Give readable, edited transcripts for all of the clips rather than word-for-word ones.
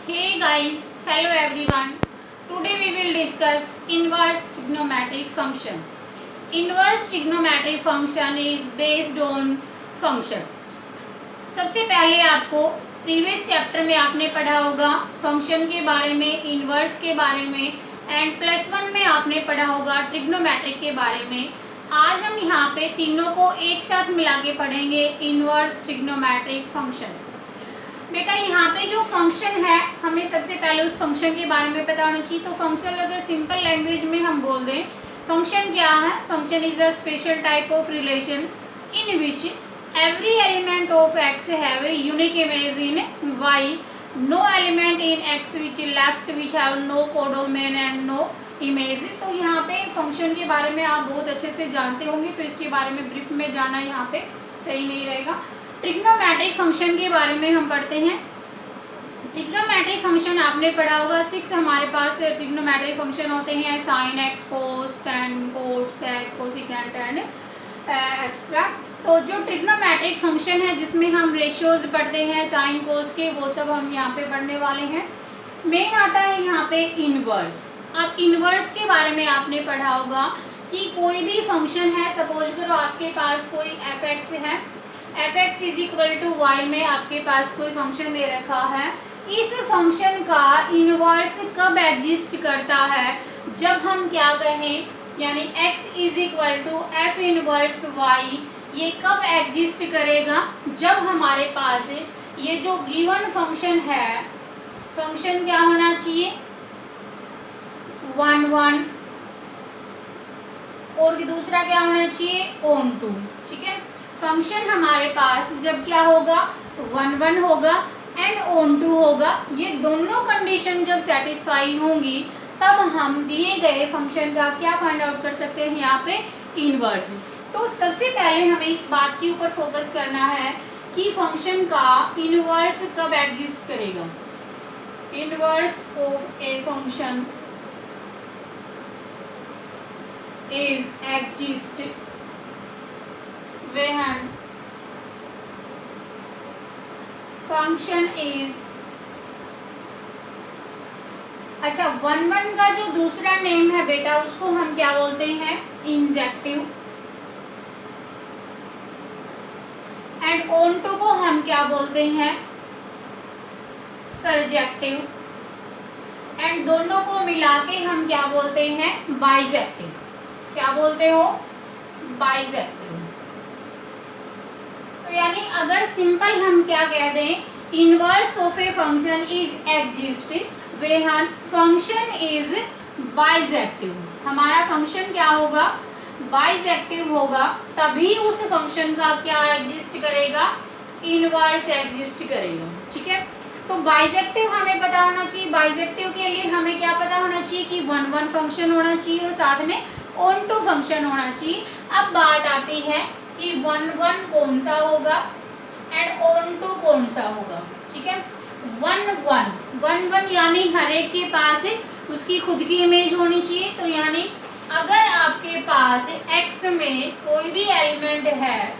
Hey guys, hello everyone. Today we will discuss inverse trigonometric function. Inverse trigonometric function is based on function. सबसे पहले आपको previous chapter में आपने पढ़ा होगा फंक्शन के बारे में, इन्वर्स के बारे में एंड +1 में आपने पढ़ा होगा ट्रिग्नोमेट्रिक के बारे में। आज हम यहाँ पे तीनों को एक साथ मिला के पढ़ेंगे इन्वर्स ट्रिग्नोमेट्रिक फंक्शन। बेटा यहाँ पे जो फंक्शन है हमें सबसे पहले उस फंक्शन के बारे में पता होना चाहिए। तो फंक्शन अगर सिंपल लैंग्वेज में हम बोल दें फंक्शन क्या है, function is the special type of relation in which every element of x have a unique image in y, no element in x which is left which have no codomain and no image। तो यहाँ पे function के बारे में आप बहुत अच्छे से जानते होंगे, तो इसके बारे में ब्रीफ में जाना यहाँ पे सही नहीं रहेगा। ट्रिग्नोमेट्रिक फंक्शन के बारे में हम पढ़ते हैं। ट्रिग्नोमेट्रिक फंक्शन आपने पढ़ा होगा 6 हमारे पास ट्रिग्नोमेट्रिक फंक्शन होते हैं, sine x, cos, tan, cot, sec, cosecant and extra. तो जो ट्रिग्नोमेट्रिक फंक्शन है जिसमें हम रेशियोज पढ़ते हैं साइन कोस के, वो सब हम यहाँ पे पढ़ने वाले हैं। मेन आता है यहाँ पे इनवर्स। अब इनवर्स के बारे में आपने पढ़ा होगा कि कोई भी फंक्शन है, सपोज करो आपके पास कोई एफ एक्स है, f x is equal to y में आपके पास कोई फंक्शन दे रखा है। इस फंक्शन का इनवर्स कब एग्जिस्ट करता है, जब हम क्या कहें, यानी x is equal to f inverse y, ये कब एग्जिस्ट करेगा, जब हमारे पास ये जो गिवन फंक्शन है, फंक्शन क्या होना चाहिए 1 1 और दूसरा क्या होना चाहिए ऑन 2। ठीक है, फंक्शन हमारे पास जब क्या होगा 1 1 होगा एंड ऑन 2 होगा, ये दोनों कंडीशन जब सेटिस्फाई होंगी तब हम दिए गए फंक्शन का क्या फाइंड आउट कर सकते हैं यहाँ पे इनवर्स। तो सबसे पहले हमें इस बात के ऊपर फोकस करना है कि फंक्शन का इनवर्स कब एग्जिस्ट करेगा। Inverse of a function is exist when function is, अच्छा 1 1 का जो दूसरा नेम है बेटा उसको हम क्या बोलते हैं इंजेक्टिव, एंड ऑन 2 को हम क्या बोलते हैं सरजेक्टिव, एंड दोनों को मिला के हम क्या बोलते हैं बाइजेक्टिव। क्या बोलते हो बाइजेक्टिव। तो यानी अगर सिंपल हम क्या कह दें, inverse of a function is exist when function is bijective. हमारा फंक्शन क्या होगा बाइजेक्टिव होगा, तभी उस फंक्शन का क्या एग्जिस्ट करेगा इनवर्स एग्जिस्ट करेगा। ठीक है, तो बाइजेक्टिव हमें पता होना चाहिए। बाइजेक्टिव के लिए हमें क्या पता होना चाहिए कि 1 1 फंक्शन होना चाहिए और साथ में ऑन 2 फंक्शन होना चाहिए। अब बात आती है कि 1 1 कौन सा होगा एंड ऑन 2 कौन सा होगा। ठीक है, 1 1 यानी हर एक के पास उसकी खुद की इमेज होनी चाहिए। तो यानी अगर आपके पास x में कोई भी एलिमेंट है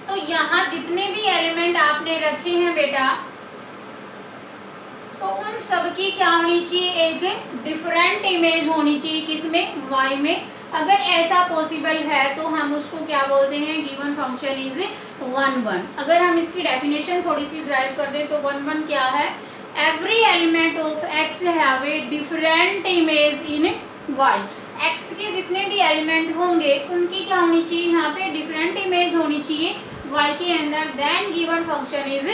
तो यहाँ जितने भी एलिमेंट आपने रखे हैं बेटा, तो उन सब की क्या होनी चाहिए एक डिफरेंट इमेज होनी चाहिए, किसमें y में। अगर ऐसा पॉसिबल है तो हम उसको क्या बोलते हैं गिवन फंक्शन इज 1 1। अगर हम इसकी डेफिनेशन थोड़ी सी ड्राइव कर दें तो 1 1 क्या है, every element of x have a different image in y। x के जितने भी एलिमेंट होंगे उनकी क्या होनी चाहिए यहाँ पे डिफरेंट इमेज होनी चाहिए y के अंदर, देन गिवन फंक्शन इज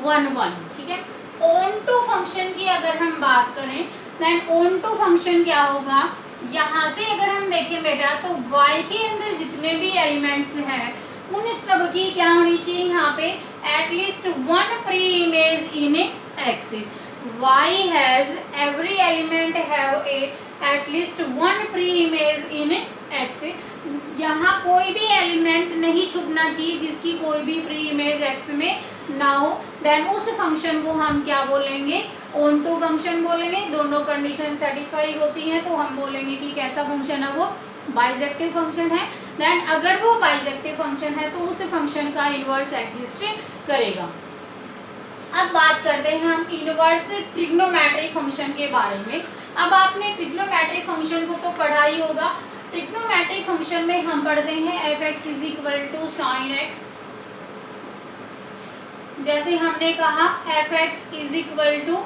1 1। ठीक है, ऑन 2 फंक्शन की अगर हम बात करें देन ऑन 2 फंक्शन क्या होगा, यहाँ से अगर हम देखें बेटा तो y के अंदर जितने भी एलिमेंट्स हैं उन सब की क्या होनी चाहिए यहाँ पे at least 1 pre image in x। y has every element have a at least 1 pre image in x। यहाँ कोई भी एलिमेंट नहीं छुपना चाहिए जिसकी कोई भी प्री इमेज x में ना हो, देन उस फंक्शन को हम क्या बोलेंगे ऑन 2 फंक्शन बोलेंगे। दोनों कंडीशन सेटिस्फाई होती हैं तो हम बोलेंगे कि कैसा फंक्शन है वो बाइजेक्टिव फंक्शन है। देन अगर वो बाइजेक्टिव फंक्शन है तो उस फंक्शन का इनवर्स एग्जिस्ट करेगा। अब बात करते हैं हम इनवर्स ट्रिग्नोमेट्रिक फंक्शन के बारे में। अब आपने ट्रिग्नोमेट्रिक फंक्शन को तो पढ़ा ही होगा। ट्रिग्नोमेट्रिक फंक्शन में हम पढ़ते हैं f x is equal to sine x. जैसे हमने कहा f x is equal to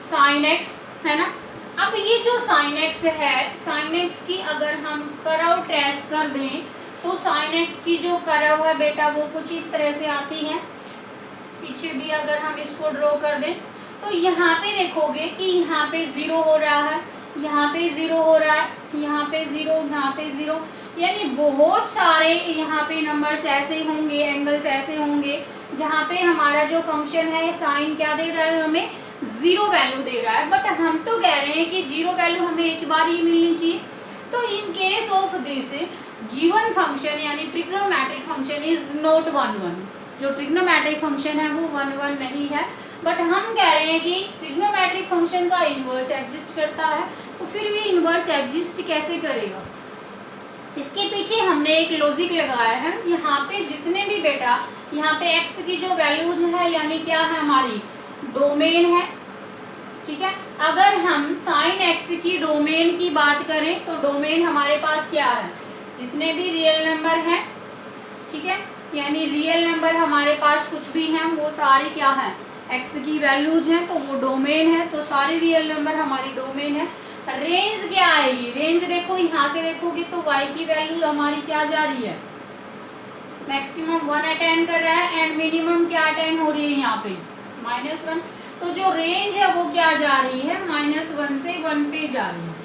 sine x, है ना। अब ये जो साइन एक्स है, साइन एक्स की अगर हम कर्व ट्रेस कर दें तो साइन एक्स की जो कर्व है बेटा वो कुछ इस तरह से आती है। पीछे भी अगर हम इसको ड्रॉ कर दें तो यहाँ पे देखोगे कि यहाँ पे 0 हो रहा है, यहाँ पे 0 हो रहा है, यहाँ पे 0, यहाँ पे 0, यानी बहुत सारे यहाँ पे नंबर्स ऐसे होंगे, एंगल्स ऐसे होंगे जहाँ पे हमारा जो फंक्शन है साइन क्या दे रहा है, हमें 0 वैल्यू दे रहा है। बट हम तो कह रहे हैं कि 0 वैल्यू हमें एक बार ही मिलनी चाहिए। तो in case of this given function यानी ट्रिग्नोमेट्रिक फंक्शन इज नॉट 1 1। जो ट्रिग्नोमेट्रिक फंक्शन है वो 1 1 नहीं है। बट हम कह रहे हैं कि ट्रिग्नोमेट्रिक फंक्शन का इन्वर्स एग्जिस्ट करता है, तो फिर भी इन्वर्स एग्जिस्ट कैसे करेगा, इसके पीछे हमने एक लॉजिक लगाया है। यहाँ पे जितने भी बेटा यहाँ पे x की जो वैल्यूज है यानी क्या है, हमारी डोमेन है, ठीक है। अगर हम साइन x की डोमेन की बात करें तो डोमेन हमारे पास क्या है, जितने भी रियल नंबर हैं, ठीक है, यानी रियल नंबर हमारे पास कुछ भी हैं वो सारे क्या है, x की वैल्यूज हैं, तो वो डोमेन है। तो सारे रियल नंबर हमारी डोमेन है। रेंज क्या आएगी, रेंज देखो यहाँ से देखोगे तो y की वैल्यू हमारी क्या जा रही है, मैक्सिमम 1 अटेंड कर रहा है एंड मिनिमम क्या अटेंड हो रही है यहाँ पे -1। तो जो रेंज है वो क्या जा रही है, -1 से 1 पे जा रही है।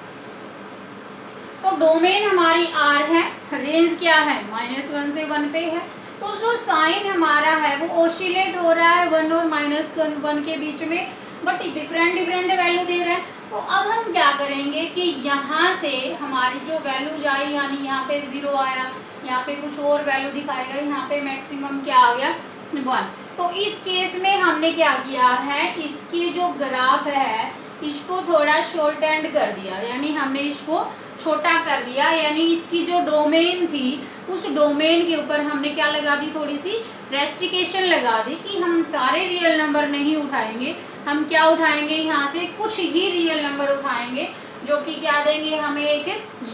तो डोमेन हमारी R है, रेंज क्या है, -1 से 1 पे है। तो जो साइन हमारा है वो ऑसिलेट हो रहा है 1 और -1 के बीच में, बट डिफरेंट वैल्यू दे रहा है। तो अब हम क्या करेंगे कि यहाँ से हमारी जो वैल्यूज आई, यानी यहाँ पे 0 आया, यहाँ पे कुछ और वैल्यू दिखाएगा, यहाँ पे मैक्सिमम क्या आ गया 1। तो इस केस में हमने क्या किया है, इसकी जो ग्राफ है इसको थोड़ा शॉर्ट एंड कर दिया, यानी हमने इसको छोटा कर दिया, यानी इसकी जो डोमेन थी उस डोमेन के ऊपर हमने क्या लगा दी, थोड़ी सी रेस्ट्रिक्शन लगा दी कि हम सारे रियल नंबर नहीं उठाएंगे, हम क्या उठाएंगे, यहाँ से कुछ ही रियल नंबर उठाएंगे जो कि क्या देंगे, हमें एक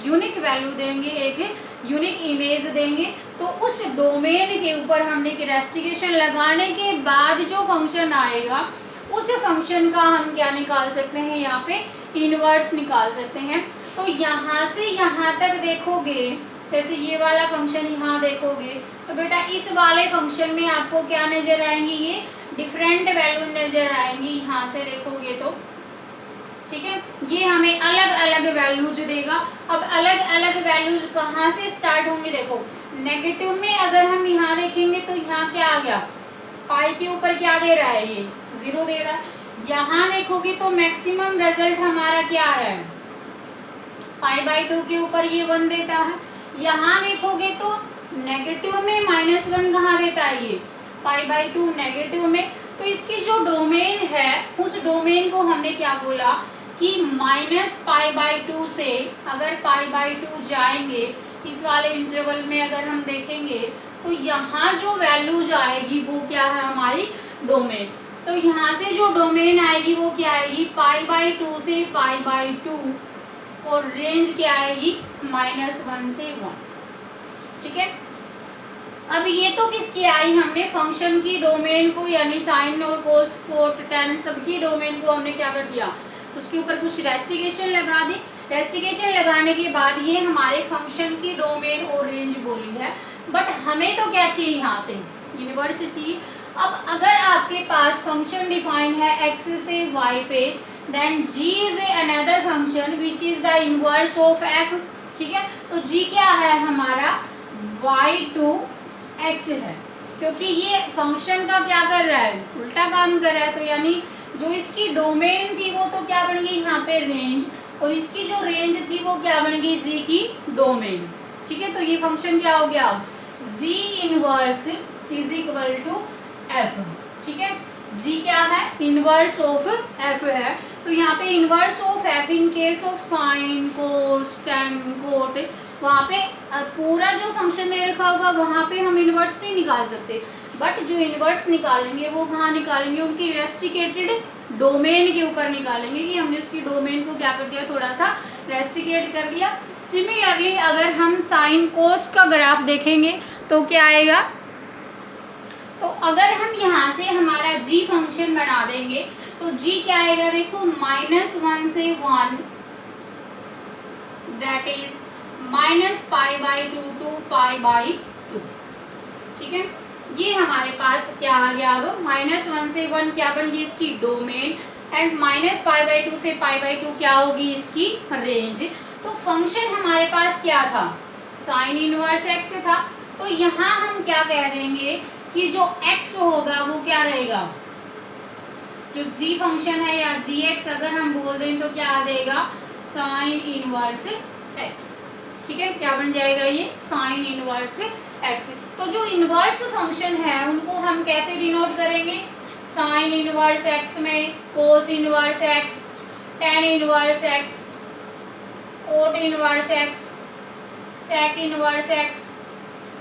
यूनिक वैल्यू देंगे, एक यूनिक इमेज देंगे। तो उस डोमेन के ऊपर हमने एक रेस्ट्रिक्शन लगाने के बाद जो फंक्शन आएगा उस फंक्शन का हम क्या निकाल सकते हैं, यहाँ पे इनवर्स निकाल सकते हैं। तो यहाँ से यहाँ तक देखोगे, जैसे ये वाला फंक्शन यहाँ देखोगे तो बेटा इस वाले फंक्शन में आपको क्या नजर आएंगी, ये डिफरेंट वैल्यू नजर आएंगी। यहाँ से देखोगे तो ठीक है, ये हमें अलग अलग वैल्यूज देगा। अब अलग अलग वैल्यूज कहाँ से स्टार्ट होंगे, देखो नेगेटिव में अगर हम यहाँ देखेंगे तो यहाँ क्या आ गया, पाई के ऊपर क्या दे रहा है, ये 0 दे रहा है। यहाँ देखोगे तो मैक्सिमम रिजल्ट हमारा क्या आ रहा है, π/2 के ऊपर ये 1 देता है। यहाँ देखोगे तो नेगेटिव में -1 कहाँ देता है, ये π/2 नेगेटिव में। तो इसकी जो डोमेन है उस डोमेन को हमने क्या बोला कि -π/2 से अगर π/2 जाएंगे इस वाले इंटरवल में अगर हम देखेंगे तो यहाँ जो वैल्यूज आएगी वो क्या है, हमारी डोमेन। तो यहाँ से जो डोमेन आएगी वो क्या आएगी, π/2 से π/2 और रेंज क्या आएगी, -1 से 1, ठीक है। अब ये तो किसकी आई, हमने फंक्शन की डोमेन को यानी साइन और कोस कोट टेन सबकी डोमेन को हमने क्या कर दिया, उसके ऊपर कुछ रेस्ट्रिक्शन लगा दी। रेस्ट्रिक्शन लगाने के बाद ये हमारे फंक्शन की डोमेन और रेंज बोली है। बट हमें तो क्या चाहिए, यहाँ से यूनिवर्स चाहिए। अब अगर आपके पास फंक्शन डिफाइन है x से y पे, then g is another function which is the inverse of f, ठीक है। तो g क्या है हमारा, y to x है, क्योंकि ये फंक्शन का क्या कर रहा है, उल्टा काम कर रहा है। तो यानी जो इसकी डोमेन थी वो तो क्या बन गई यहाँ पे रेंज, और इसकी जो रेंज थी वो क्या बन गई, g की डोमेन, ठीक है। तो ये फंक्शन क्या हो गया, g inverse is equal to f, ठीक है। g क्या है, इनवर्स ऑफ f है। तो यहाँ पे inverse of f in case of sine cos tan coat, वहाँ पे पूरा जो फंक्शन दे रखा होगा वहाँ पे हम इनवर्स नहीं निकाल सकते, बट जो इन्वर्स निकालेंगे वो कहाँ निकालेंगे, उनकी रेस्ट्रिकेटेड डोमेन के ऊपर निकालेंगे कि हमने उसकी डोमेन को क्या कर दिया, थोड़ा सा रेस्ट्रिकेट कर दिया। सिमिलरली अगर हम साइन कोस का ग्राफ देखेंगे तो क्या आएगा, तो अगर हम यहाँ से हमारा g फंक्शन बना देंगे तो g क्या आएगा, देखो -1 से 1 दैट इज -π/2 to π/2। ठीक है, ये हमारे पास क्या आ गया, अब -1 से 1 क्या बन गई इसकी डोमेन, एंड -π/2 से π/2 क्या होगी इसकी रेंज। तो फंक्शन हमारे पास क्या था, साइन इनवर्स x था। तो यहाँ हम क्या कह देंगे कि जो x होगा वो क्या रहेगा, जो g फंक्शन है या gx अगर हम बोल दें तो क्या आ जाएगा, साइन इनवर्स x। ठीक है, क्या बन जाएगा ये, साइन इनवर्स x। तो जो इनवर्स फंक्शन है उनको हम कैसे डिनोट करेंगे, साइन इनवर्स x में cos inverse x, tan inverse x, cot inverse x, sec inverse x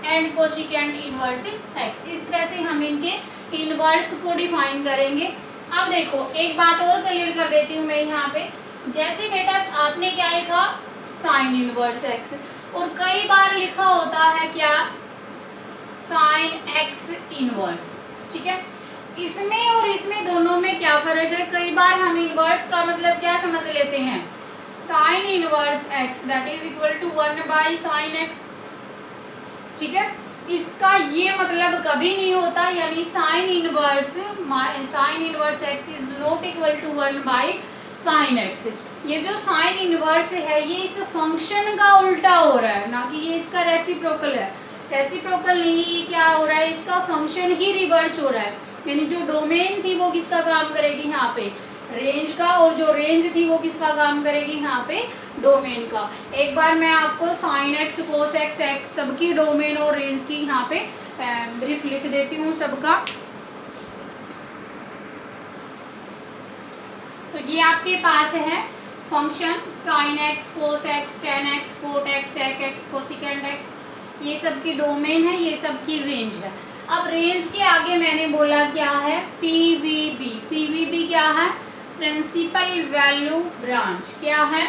and cosecant inverse x। इस तरह से हम इनके इनवर्स को डिफाइन करेंगे। अब देखो एक बात और क्लियर कर देती हूँ मैं यहाँ पे, जैसे बेटा आपने क्या लिखा, साइन इनवर्स x, और कई बार लिखा होता है क्या, साइन x इनवर्स। ठीक है, इसमें और इसमें दोनों में क्या फर्क है, कई बार हम इनवर्स का मतलब क्या समझ लेते हैं, sine inverse x that is equal to 1/sin x। ठीक है, इसका ये मतलब कभी नहीं होता, यानी sine inverse x is not equal to 1/sin x। ये जो साइन इनवर्स है ये इस फंक्शन का उल्टा हो रहा है, ना कि ये इसका रेसिप्रोकल है। रेसिप्रोकल नहीं, क्या हो रहा है, इसका फंक्शन ही रिवर्स हो रहा है, यानी जो डोमेन थी वो किसका काम करेगी यहाँ पे, रेंज का, और जो रेंज थी वो किसका काम करेगी यहाँ पे, डोमेन का। एक बार मैं आपको sign x cos x x सबकी डोमेन और रेंज की यहाँ पे ब्रीफ लिख देती हूँ सबका। तो ये आपके पास है function sine x cos x tan x cot x sec x cosecant x, ये सब की डोमेन है, ये सब की रेंज है। अब रेंज के आगे मैंने बोला क्या है, पीवीबी। पीवीबी क्या है, प्रिंसिपल वैल्यू ब्रांच। क्या है,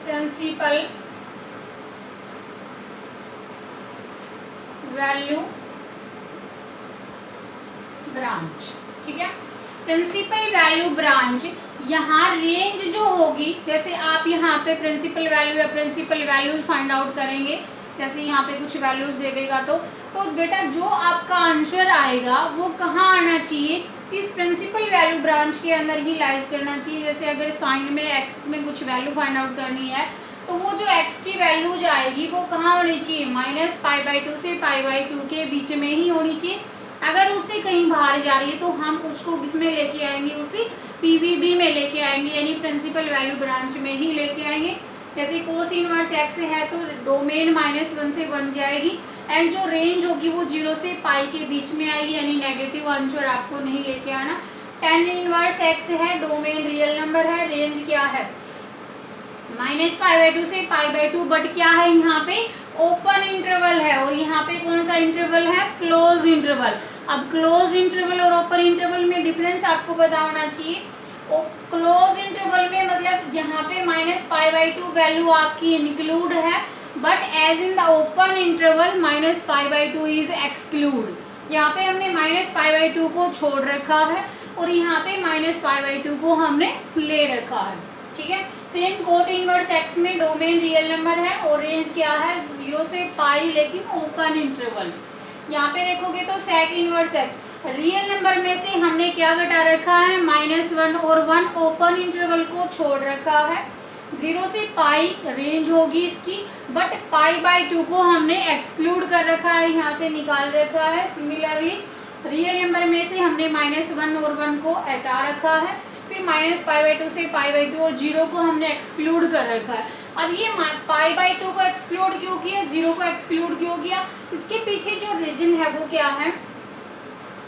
प्रिंसिपल वैल्यू ब्रांच। ठीक है, प्रिंसिपल वैल्यू ब्रांच, यहाँ रेंज जो होगी, जैसे आप यहाँ पे प्रिंसिपल वैल्यू या प्रिंसिपल वैल्यूज फाइंड आउट करेंगे, जैसे यहाँ पे कुछ वैल्यूज दे देगा तो बेटा जो आपका आंसर आएगा वो कहाँ आना चाहिए, इस प्रिंसिपल वैल्यू ब्रांच के अंदर ही लाइज करना चाहिए। जैसे अगर साइन में एक्स में कुछ वैल्यू फाइंड आउट करनी है तो वो जो एक्स की वैल्यू जो आएगी वो कहाँ होनी चाहिए, -π/2 से π/2 के बीच में ही होनी चाहिए। अगर उससे कहीं बाहर जा रही है तो हम उसको किसमें लेके आएंगे, उसी पीवीबी में लेके आएंगे, यानी प्रिंसिपल वैल्यू ब्रांच में ही लेके आएंगे। जैसे कोस इनवर्स एक्स है तो डोमेन -1 से बन जाएगी, एंड जो रेंज होगी वो 0 से पाई के बीच में आएगी, यानी नेगेटिव आंसर आपको नहीं लेके आना। टेन इनवर्स एक्स है, डोमेन रियल नंबर है, रेंज क्या है -π/2 से π/2, बट क्या है यहाँ पे ओपन इंटरवल है, और यहाँ पे कौन सा इंटरवल है, क्लोज इंटरवल। अब क्लोज इंटरवल और ओपन इंटरवल में डिफरेंस आपको पता होना चाहिए। क्लोज इंटरवल में मतलब यहाँ पे -π/2 वैल्यू आपकी इंक्लूड है, but as in the open interval -π/2 is exclude. यहाँ पे हमने -π/2 को छोड़ रखा है और यहाँ पे -π/2 को हमने ले रखा है। ठीक है, सेम कोट इनवर्स एक्स में डोमेन रियल नंबर है और रेंज क्या है 0 से पाई, लेकिन ओपन इंटरवल। यहाँ पे देखोगे तो sec inverse x real number में से हमने क्या घटा रखा है, -1 और 1 ओपन इंटरवल को छोड़ रखा है। 0 से पाई रेंज होगी इसकी, बट π/2 को हमने एक्सक्लूड कर रखा है, यहाँ से निकाल रखा है। सिमिलरली रियल नंबर में से हमने -1 और 1 को हटा रखा है, फिर -π/2 से π/2 और 0 को हमने एक्सक्लूड कर रखा है। अब ये π/2 को एक्सक्लूड क्यों किया, 0 को एक्सक्लूड क्यों किया, इसके पीछे जो रीजन है वो क्या है,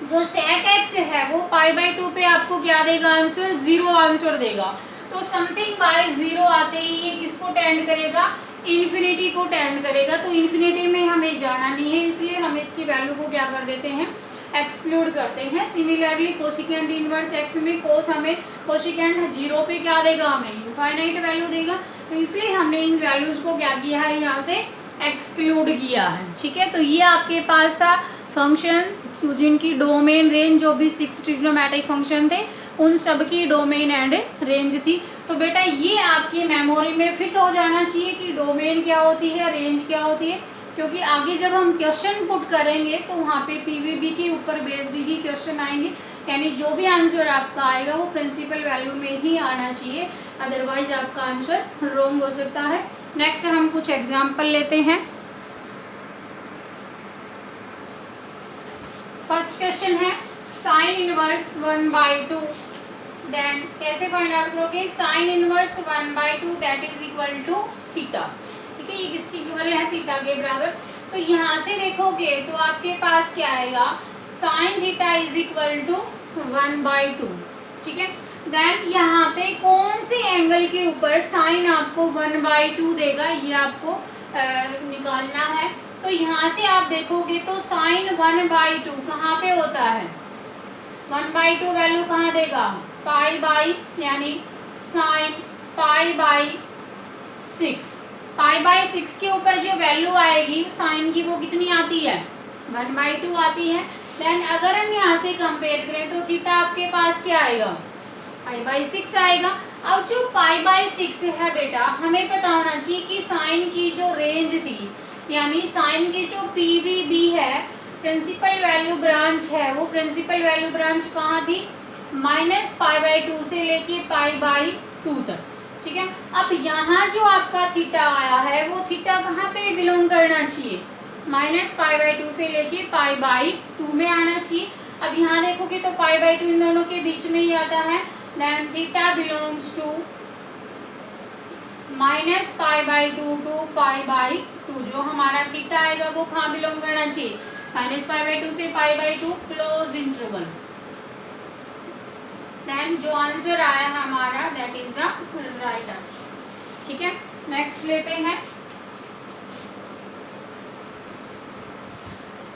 जो सेक एक्स है वो π/2 पे आपको क्या देगा आंसर, 0 आंसर देगा। तो समथिंग बाय 0 आते ही ये किसको टेंड करेगा, इन्फिनिटी को टेंड करेगा, तो इन्फिनिटी में हमें जाना नहीं है, इसलिए हम इसकी वैल्यू को क्या कर देते हैं, एक्सक्लूड करते हैं। सिमिलरली कोसिकेंट इनवर्स एक्स में कोस हमें कोसिकेंट 0 पे क्या देगा, हमें इनफाइनाइट वैल्यू देगा, तो इसलिए हमने इन वैल्यूज को क्या किया है, यहाँ से एक्सक्लूड किया है। ठीक है, तो ये आपके पास था फंक्शन जिनकी डोमेन रेंज, जो भी 6 ट्रिग्नोमेट्रिक फंक्शन थे उन सब की डोमेन एंड रेंज थी। तो बेटा ये आपकी मेमोरी में फिट हो जाना चाहिए कि डोमेन क्या होती है, रेंज क्या होती है, क्योंकि आगे जब हम क्वेश्चन पुट करेंगे तो वहाँ पे पीवीबी के ऊपर बेस्ड ही क्वेश्चन आएंगे, यानी जो भी आंसर आपका आएगा वो प्रिंसिपल वैल्यू में ही आना चाहिए, अदरवाइज आपका आंसर रॉन्ग हो सकता है। नेक्स्ट हम कुछ एग्जाम्पल लेते हैं। फर्स्ट क्वेश्चन है साइन इनवर्स 1/2, देन कैसे फाइंड आउट करोगे, sine inverse 1/2 that is equal to theta. ठीक है, ये किसकी इक्वल है, थीटा के बराबर। तो यहाँ से देखोगे तो आपके पास क्या आएगा, sine theta is equal to 1/2। ठीक है, देन यहाँ पे कौन से एंगल के ऊपर साइन आपको 1/2 देगा, ये आपको निकालना है। तो यहाँ से आप देखोगे तो साइन 1/2 कहाँ पे होता है, 1/2 वैल्यू कहाँ देगा, पाई बाई, यानी साइन π/6, π/6 के ऊपर जो वैल्यू आएगी साइन की वो कितनी आती है, 1/2 आती है। देन अगर हम यहाँ से कंपेयर करें तो थीटा आपके पास क्या आएगा, π/6 आएगा। अब जो π/6 है बेटा, हमें पता होना चाहिए कि साइन की जो रेंज थी, यानी साइन की जो पीवीबी है, प्रिंसिपल वैल्यू ब्रांच है, वो प्रिंसिपल वैल्यू ब्रांच कहाँ थी, -π/2 से लेके π/2 तक। ठीक है, अब यहाँ जो आपका थीटा आया है वो थीटा कहाँ पे बिलोंग करना चाहिए, -π/2 से लेके π/2 में आना चाहिए। अब यहाँ देखोगे तो π/2 इन दोनों के बीच में ही आता है, then theta belongs to -π/2 to π/2, जो हमारा थीटा आएगा वो कहाँ बिलोंग करना चाहिए, -π/2 से π/2 क्लोज इंटरवल। देन जो आंसर आया हमारा that is the right answer. ठीक है, नेक्स्ट लेते हैं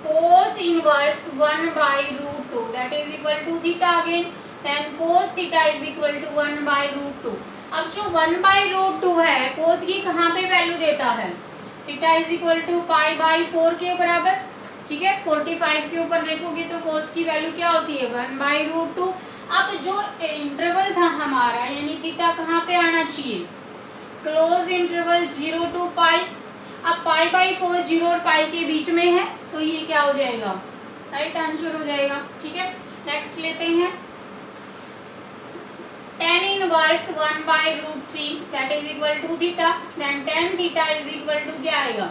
cos inverse 1/√2 that is equal to theta again, then cos theta is equal to 1/√2। अब जो 1/√2 है cos की कहाँ पे वैल्यू देता है, थीटा इज इक्वल टू π/4 के बराबर। ठीक है, 45 के ऊपर देखोगे तो cos की वैल्यू क्या होती है, 1/√2। अब जो इंटरवल था हमारा, यानी थीटा कहाँ पे आना चाहिए, क्लोज इंटरवल 0 to π। अब π/4 0 और π के बीच में है, तो ये क्या हो जाएगा, राइट आंसर हो जाएगा। ठीक है, नेक्स्ट लेते हैं tan inverse 1/√3 that is equal to theta, then tan theta is equal to क्या आएगा,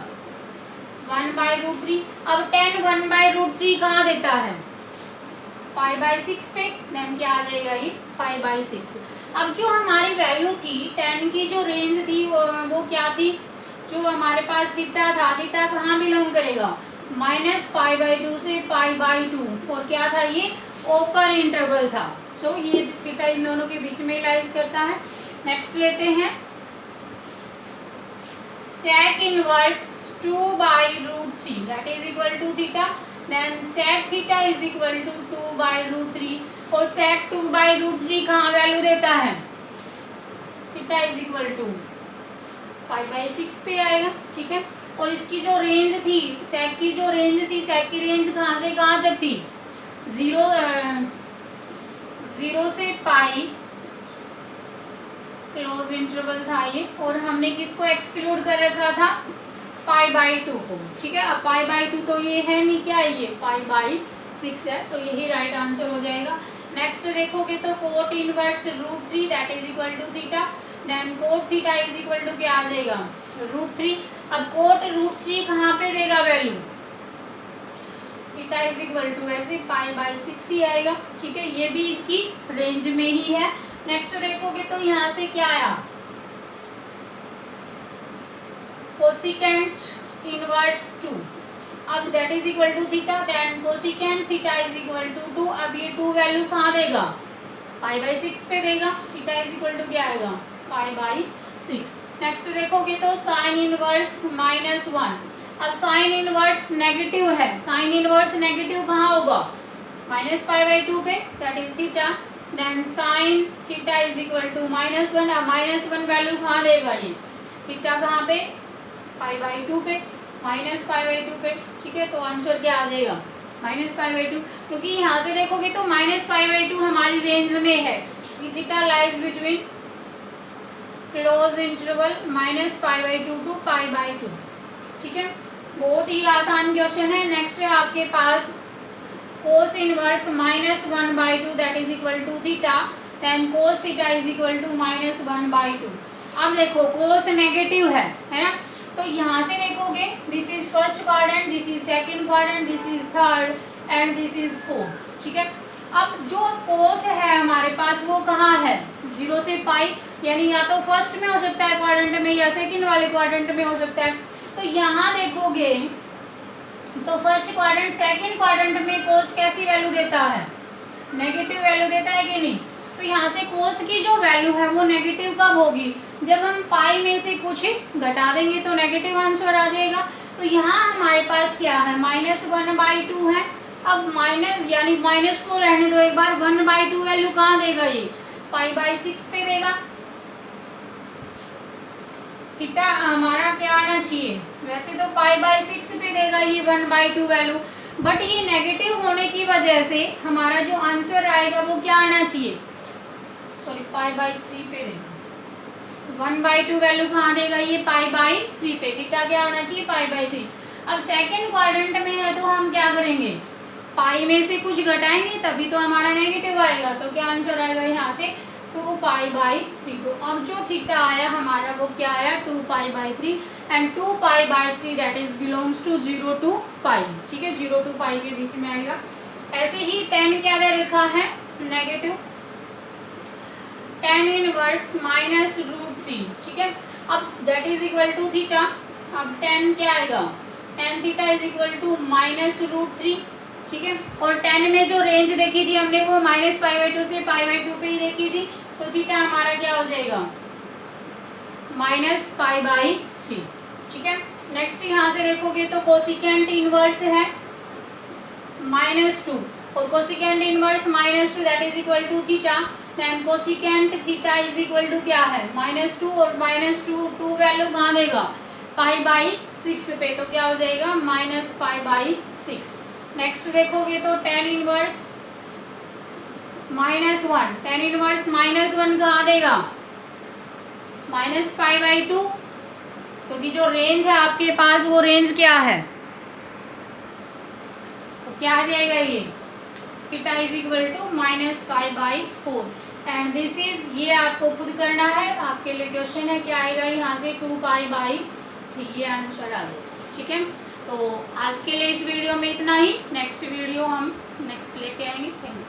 1/√3। अब tan 1/√3 कहाँ देता है, π/6 पे, देन क्या आ जाएगा, ये 5/6। अब जो हमारी वैल्यू थी tan की जो रेंज थी वो क्या थी, जो हमारे पास थीटा था, थीटा कहाँ बिलोंग करेगा, -π/2 से π/2, और क्या था, ये ओपन इंटरवल था। सो ये थीटा इन दोनों के बीच में लाइज करता है। नेक्स्ट लेते हैं sec inverse 2/√3 that is equal to theta, then sec theta is equal to 2/√3, और sec 2/√3 कहाँ वैल्यू देता है, थीटा इज इक्वल टू 5/6 पे आएगा। ठीक है, और इसकी जो रेंज थी, sec की जो रेंज थी, sec की रेंज कहाँ से कहाँ तक थी, 0 से पाई क्लोज इंटरवल था ये, और हमने किसको एक्सक्लूड कर रखा था, π/2 को। ठीक है, अब π/2 तो ये है नहीं, क्या है ये, π/6 है, तो यही राइट आंसर हो जाएगा। नेक्स्ट देखोगे तो cot inverse √3 that is equal to theta, then cot theta is equal to क्या आ जाएगा, √3। अब कोट √3 कहाँ पे देगा value, theta is equal to ऐसे π/6 ही आएगा। ठीक है, ये भी इसकी रेंज में ही है। नेक्स्ट देखोगे तो यहाँ से क्या आया, कोसिकेंट इनवर्स 2, अब that is equal to theta, then cosecant theta is equal to 2। अब ये 2 वैल्यू कहाँ देगा, π/6 पे देगा, थीटा इज इक्वल टू क्या आएगा, π/6। नेक्स्ट देखोगे तो साइन इनवर्स -1। अब साइन इनवर्स नेगेटिव है, साइन इनवर्स नेगेटिव कहाँ होगा, -π/2 पे, that is theta. Then sine theta is equal to -1। अब -1 वैल्यू कहाँ देगा ये, थीटा कहाँ पे, π/2 पे, -π/2 पे, ठीक है। तो आंसर क्या आ जाएगा, -π/2, क्योंकि यहाँ से देखोगे तो -π/2 हमारी रेंज में है। Theta lies between close interval -π/2 to π/2, ठीक है। बहुत ही आसान क्वेश्चन है। नेक्स्ट है आपके पास cos inverse -1/2 that is equal to theta, then cos theta is equal to -1/2। अब देखो कोस नेगेटिव है ना, तो यहाँ से देखोगे this is first quadrant, this is second quadrant, this is third and this is fourth, ठीक है। अब जो कोस है हमारे पास वो कहाँ है, 0 से पाई, यानी या तो फर्स्ट में हो सकता है क्वाड्रेंट में या सेकंड वाले क्वाड्रेंट में हो सकता है। तो यहाँ देखोगे तो फर्स्ट क्वाड्रेंट सेकंड क्वाड्रेंट में कोस कैसी वैल्यू देता है, नेगेटिव वैल्यू देता है कि नहीं। तो यहाँ से कोस की जो वैल्यू है वो नेगेटिव कब होगी, जब हम पाई में से कुछ घटा देंगे तो नेगेटिव आंसर आ जाएगा। तो यहाँ हमारे पास क्या है, -1/2 है। अब माइनस यानी माइनस को रहने दो एक बार, 1/2 वैल्यू कहाँ देगा ये, π/6 पे देगा। थीटा हमारा क्या आना चाहिए, वैसे तो π/6 पे देगा ये 1/2 वैल्यू, बट ये नेगेटिव होने की वजह से हमारा जो आंसर आएगा वो क्या आना चाहिए, सॉरी π/3 पे देगा। 1/2 वैल्यू कहाँ देगा ये, π/3 पे। थीटा क्या होना चाहिए, π/3। अब सेकंड क्वाड्रेंट में है तो हम क्या करेंगे, पाई में से कुछ घटाएंगे तभी तो हमारा नेगेटिव आएगा। तो क्या आंसर आएगा यहाँ से 2π/3। तो अब जो थीटा आया हमारा वो क्या आया, 2π/3 and 2π/3 that is belongs to 0 to π, ठीक है, 0 to π के बीच में आएगा। ऐसे ही tan क्या दे रखा है, नेगेटिव, tan इनवर्स -√3, ठीक है। अब that is equal to theta, अब tan क्या आएगा, tan theta is equal to -√3, ठीक है। और tan में जो रेंज देखी थी हमने वो -π/2 से π/2 पे ही देखी थी, तो थीटा हमारा क्या हो जाएगा, -π/3, ठीक है। नेक्स्ट यहाँ से देखोगे तो कोसिकेंट इनवर्स है -2 और cosecant inverse -2 that is equal to theta, then cosecant theta is equal to क्या है, -2 और -2 वैल्यू कहाँ देगा, π/6 पे, तो क्या हो जाएगा -π/6। नेक्स्ट देखोगे तो tan इनवर्स -1, tan इनवर्स -1 कहाँ देगा, -π/2, क्योंकि जो रेंज है आपके पास वो रेंज क्या है, तो क्या आ जाएगा ये, theta is equal to -π/4 and this is, ये आपको खुद करना है, आपके लिए क्वेश्चन है, क्या आएगा यहाँ से 2π/3, ये आंसर आ जाएगा, ठीक है। तो आज के लिए इस वीडियो में इतना ही, नेक्स्ट वीडियो हम नेक्स्ट लेके आएंगे। Thank you.